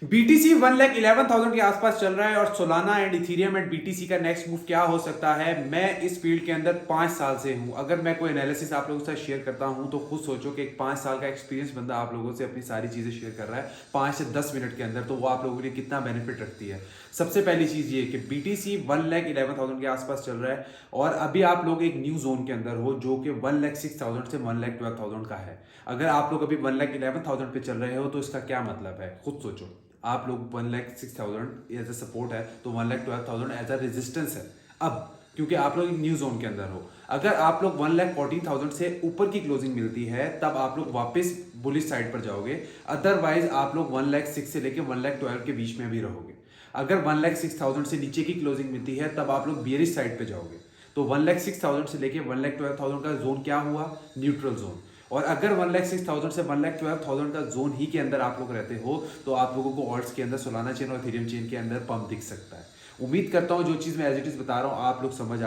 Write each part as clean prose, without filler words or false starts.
BTC 1,11,000 के आसपास चल रहा है और Solana and Ethereum and BTC का नेक्स्ट मूव क्या हो सकता है। मैं इस फील्ड के अंदर 5 साल से हूं। अगर मैं कोई एनालिसिस आप लोगों के साथ शेयर करता हूं तो खुद सोचो कि एक 5 साल का एक्सपीरियंस बंदा आप लोगों से अपनी सारी चीजें शेयर कर रहा है 5 से 10 मिनट के अंदर, तो वो आप लोगों के लिए कितना बेनिफिट रखती है। सबसे पहली चीज ये कि बीटीसी 1,11,000 के आसपास चल रहा है और अभी आप लोग एक न्यू जोन के अंदर हो जो कि 1,06,000 से 1,12,000 का है। अगर आप लोग अभी 1,11,000 पे चल रहे हो तो इसका क्या मतलब है, खुद सोचो। आप लोग 1,06,000 एज ए सपोर्ट है तो 1,12,000 एज अ रेजिस्टेंस है। अब क्योंकि आप लोग न्यू जोन के अंदर हो, अगर आप लोग 1,14,000 से ऊपर की क्लोजिंग मिलती है तब आप लोग वापस बुलिश साइड पर जाओगे। अदरवाइज आप लोग 1,06,000 से लेके 1,12,000 के बीच में भी रहोगे। अगर 1,06,000 से नीचे की क्लोजिंग मिलती है तब आप लोग बियरिश साइड पे जाओगे। तो 1,06,000 से लेके 1,12,000 का जोन क्या हुआ, न्यूट्रल जोन। और अगर 1,06,000 से 1,12,000 का जोन ही के अंदर आप लोग रहते हो तो आप लोगों को ऑल्ट्स के अंदर सोलाना चेन और इथेरियम चेन के अंदर पंप दिख सकता है। उम्मीद करता हूं जो चीज़ मैं एज इट इज़ बता रहा हूं आप लोग समझ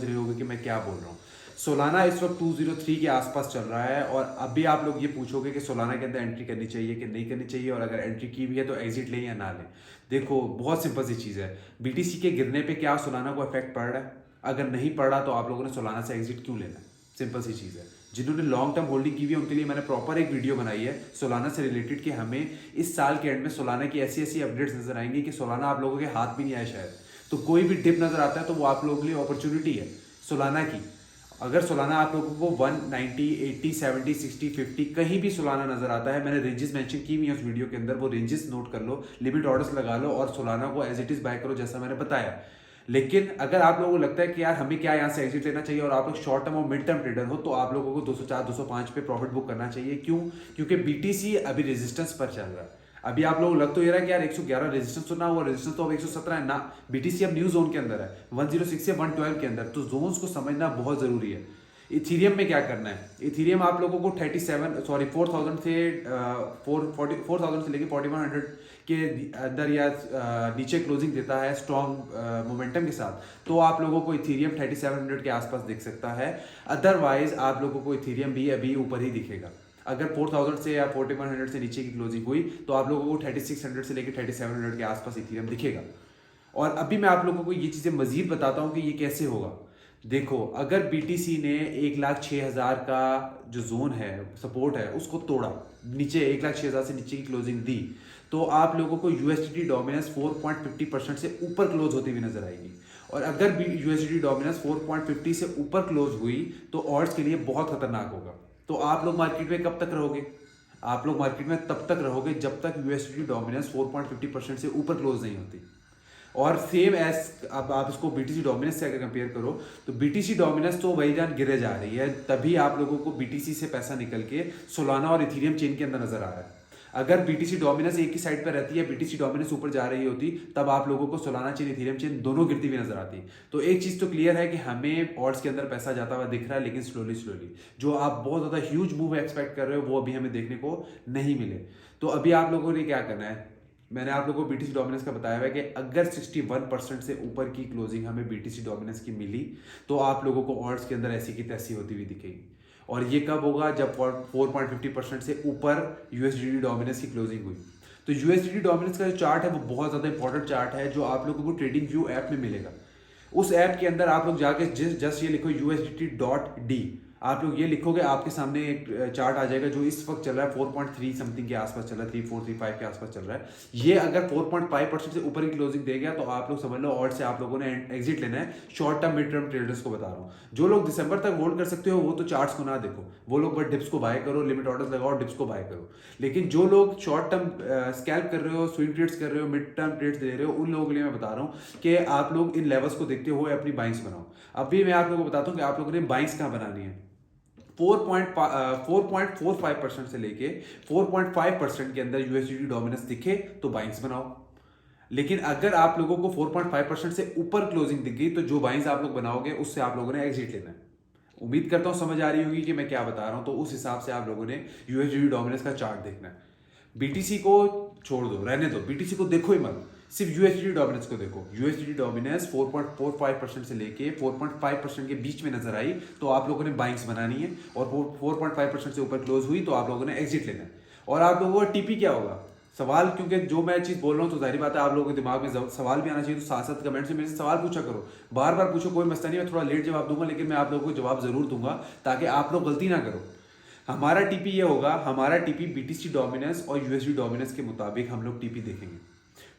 रहे होंगे कि मैं क्या बोल रहा हूं। सोलाना इस वक्त 203 के आसपास चल रहा है और अभी आप लोग ये पूछोगे कि सोलाना के अंदर एंट्री करनी चाहिए कि नहीं करनी चाहिए, और अगर एंट्री की भी है तो एग्जिट लें या ना लें। देखो बहुत सिंपल सी चीज़ है, बीटीसी के गिरने पे क्या सोलाना को इफेक्ट पड़ रहा है? अगर नहीं पड़ रहा तो आप लोगों ने सोलाना से एग्जिट क्यों लेना है? सिंपल सी चीज़ है। जिन्होंने लॉन्ग टर्म होल्डिंग की हुई है उनके लिए मैंने प्रॉपर एक वीडियो बनाई है सोलाना से रिलेटेड कि हमें इस साल के एंड में सोलाना की ऐसी ऐसी अपडेट्स नजर आएंगी कि सोलाना आप लोगों के हाथ भी नहीं आया शायद। तो कोई भी डिप नजर आता है तो वो आप लोगों के लिए अपॉर्चुनिटी है सोलाना की। अगर सोलाना आप लोगों को 190, 80, 70, 60, 50 कहीं भी सोलाना नजर आता है, मैंने रेंजेस मेंशन की हुई है उस वीडियो के अंदर, वो रेंजेस नोट कर लो, लिमिट ऑर्डर्स लगा लो और सोलाना को एज इट इज बाय करो जैसा मैंने बताया। लेकिन अगर आप लोगों को लगता है कि यार हमें क्या यहाँ से एग्जिट लेना चाहिए और आप लोग शॉर्ट टर्म और मिड टर्म ट्रेडर हो तो आप लोगों को 204, 205 पे प्रॉफिट बुक करना चाहिए। क्यों? क्योंकि बीटीसी अभी रेजिस्टेंस पर चल रहा है। अभी आप लोगों को लग तो ये रहा है कि यार 111 रेजिस्टेंस तो ना हुआ, रेजिस्टेंस तो अब 117 है ना। बीटीसी अब न्यू जोन के अंदर है 106 से 112 के अंदर, तो जोन्स को समझना बहुत जरूरी है। इथीरियम में क्या करना है, इथीरियम आप लोगों को 4,000 से 4,000 से लेके 4,100 के अंदर या नीचे क्लोजिंग देता है स्ट्रॉन्ग मोमेंटम के साथ, तो आप लोगों को इथीरियम 3,700 के आसपास दिख सकता है। अदरवाइज आप लोगों को इथीरियम भी अभी ऊपर ही दिखेगा। अगर 4,000 से या 4,100 से नीचे की क्लोजिंग हुई तो आप लोगों को 3,600 से लेकर 3,700 के आसपास इथीरियम दिखेगा। और अभी मैं आप लोगों को ये चीज़ें मजीद बताता हूँ कि ये कैसे होगा। देखो अगर बीटीसी ने 1,06,000 का जो जोन है सपोर्ट है उसको तोड़ा, नीचे 1,06,000 से नीचे की क्लोजिंग दी, तो आप लोगों को यूएसडीटी डोमिनेंस 4.50% से ऊपर क्लोज होती हुई नजर आएगी। और अगर भी यूएसडीटी डोमिनेंस 4.50 से ऊपर क्लोज हुई तो ऑड्स के लिए बहुत खतरनाक होगा। तो आप लोग मार्केट में कब तक रहोगे? आप लोग मार्केट में तब तक रहोगे जब तक यूएसडीटी डोमिनेंस 4.50% से ऊपर क्लोज नहीं होती। और सेम एज अब आप इसको बीटीसी डोमिनेंस से अगर कंपेयर करो तो बीटीसी डोमिनेंस तो वही जान गिरे जा रही है, तभी आप लोगों को बीटीसी से पैसा निकल के सोलाना और इथीरियम चेन के अंदर नजर आ रहा है। अगर बीटीसी डोमिनेंस एक ही साइड पर रहती है, बीटीसी डोमिनेंस ऊपर जा रही होती, तब आप लोगों को सोलाना चेन इथीरियम चेन दोनों गिरती हुई नजर आती। तो एक चीज तो क्लियर है कि हमें ऑड्स के अंदर पैसा जाता हुआ दिख रहा है, लेकिन स्लोली स्लोली जो आप बहुत ज्यादा ह्यूज मूव एक्सपेक्ट कर रहे हो वो अभी हमें देखने को नहीं मिले। तो अभी आप लोगों ने क्या करना है, मैंने आप लोगों को बीटीसी डोमिनेंस का बताया हुआ है कि अगर 61% से ऊपर की क्लोजिंग हमें बीटीसी डोमिनेंस की मिली तो आप लोगों को ऑड्स के अंदर ऐसी की तैसी होती हुई दिखेगी। और ये कब होगा? जब 4.50% से ऊपर यूएसडीटी डोमिनेंस की क्लोजिंग हुई। तो यूएसडीटी डोमिनेंस का जो चार्ट है वो बहुत ज़्यादा इंपॉर्टेंट चार्ट है जो आप लोगों को ट्रेडिंग व्यू ऐप में मिलेगा। उस ऐप के अंदर आप लोग जाके जस्ट ये लिखो USDT.D, आप लोग ये लिखोगे आपके सामने एक चार्ट आ जाएगा जो इस वक्त चल रहा है 4.3 समथिंग के आसपास चल रहा है, 3.4, 3.5 के आसपास चल रहा है। ये अगर 4.5% से ऊपर की क्लोजिंग दे गया तो आप लोग समझ लो और से आप लोगों ने एग्जिट लेना है। Short term mid term traders को बता रहा हूँ, जो लोग दिसंबर तक होल्ड कर सकते हो वो तो चार्ट्स को ना देखो, वो लोग बस डिप्स को बाय करो, लिमिट ऑर्डर्स लगाओ, डिप्स को बाय करो। लेकिन जो लोग शॉर्ट टर्म स्कैल्प कर रहे हो, स्विंग ट्रेड्स कर रहे हो, मिड टर्म ट्रेड्स दे रहे हो, उन लोगों के लिए मैं बता रहा हूँ कि आप लोग इन लेवल्स को देखते हुए अपनी बाइंग्स बनाओ। अभी मैं आप लोगों को बताता हूँ कि आप लोगों ने बाइंग्स कहाँ बनानी है। 4.45% से लेके 4.5% के अंदर यूएसडीटी डोमिनेंस दिखे तो बाइंग्स बनाओ। लेकिन अगर आप लोगों को 4.5% से ऊपर क्लोजिंग दिख गई तो जो बाइंग्स आप लोग बनाओगे उससे आप लोगों ने एग्जिट लेना है। उम्मीद करता हूं समझ आ रही होगी कि मैं क्या बता रहा हूं, तो उस हिसाब से आप लोगों ने यूएसडीटी डोमिनेंस का चार्ट देखना है। बीटीसी को छोड़ दो, रहने दो, बीटीसी को देखो ही मत, सिर्फ यूएसडीटी डोमिनेंस को देखो। यूएसडीटी डोमिनेंस 4.45% से लेके 4.5% के बीच में नजर आई तो आप लोगों ने बाइंग्स बनानी है, और 4.5% से ऊपर क्लोज हुई तो आप लोगों ने एग्जिट लेना है। और आप लोगों का टीपी क्या होगा? सवाल, क्योंकि जो मैं चीज़ बोल रहा हूँ तो जाहिर बात है आप लोगों के दिमाग में सवाल भी आना चाहिए, तो साथ साथ कमेंट से मेरे से सवाल पूछा करो, बार बार पूछो, कोई मसला नहीं, मैं थोड़ा लेट जवाब दूंगा लेकिन मैं आप लोगों को जवाब जरूर दूंगा ताकि आप लोग गलती ना करो। हमारा टीपी ये होगा, हमारा टीपी बीटीसी डोमिनेंस और यूएसडी डोमिनेंस के मुताबिक हम लोग टीपी देखेंगे।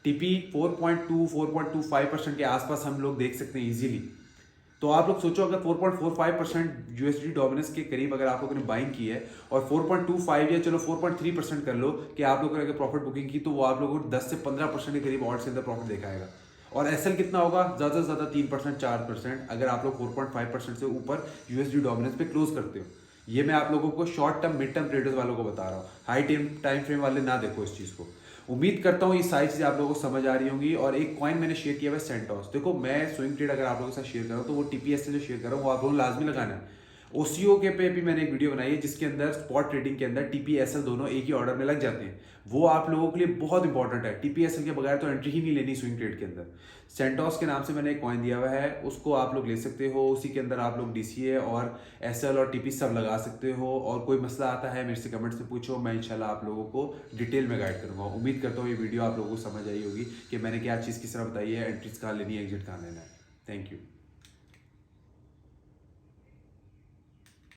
टीपी 4.2-4.25% के आसपास हम लोग देख सकते हैं इजीली। तो आप लोग सोचो अगर 4.45% यूएसडी डोमिनेंस के करीब अगर आप लोगों ने बाइंग की है और 4.25 या चलो 4.3% कर लो कि आप लोगों ने अगर प्रॉफिट बुकिंग की, तो वो आप लोगों को 10 से 15% के करीब ऑड्स के अंदर प्रॉफिट दिखाएगा। और एसएल कितना होगा, ज़्यादा से ज़्यादा 3% 4% अगर आप लोग 4.5% से ऊपर यूएसडी डोमिनेंस पे क्लोज करते हो। ये मैं आप लोगों को short term mid term traders वालों को बता रहा हूँ, हाई टाइम फ्रेम वाले ना देखो इस चीज़ को। उम्मीद करता हूँ ये सारी चीज़ें आप लोगों को समझ आ रही होंगी। और एक कॉइन मैंने शेयर किया हुआ है सेंटोस। देखो मैं स्विंग ट्रेड अगर आप लोगों के साथ शेयर कर रहा हूँ तो वो टीपीएस से जो शेयर कर रहा हूँ वो आप लोगों को लाजमी लगाना है। ओसीओ के पे भी मैंने एक वीडियो बनाई है जिसके अंदर स्पॉट ट्रेडिंग के अंदर टीपीएसएल दोनों एक ही ऑर्डर में लग जाते हैं। वो आप लोगों के लिए बहुत इंपॉर्टेंट है। टीपीएसएल के बगैर तो एंट्री ही नहीं लेनी स्विंग ट्रेड के अंदर। सेंटोस के नाम से मैंने एक कॉइन दिया हुआ है, उसको आप लोग ले सकते हो। उसी के अंदर आप लोग डीसीए और एसएल और टीपी सब लगा सकते हो। और कोई मसला आता है मेरे से कमेंट से पूछो, मैं इंशाल्लाह आप लोगों को डिटेल में गाइड करूंगा। उम्मीद करता हूँ ये वीडियो आप लोगों को समझ आई होगी कि मैंने क्या चीज़ किस तरह बताई है, एंट्रीज कहाँ लेनी है, एग्जिट कहाँ लेना है। Thank you.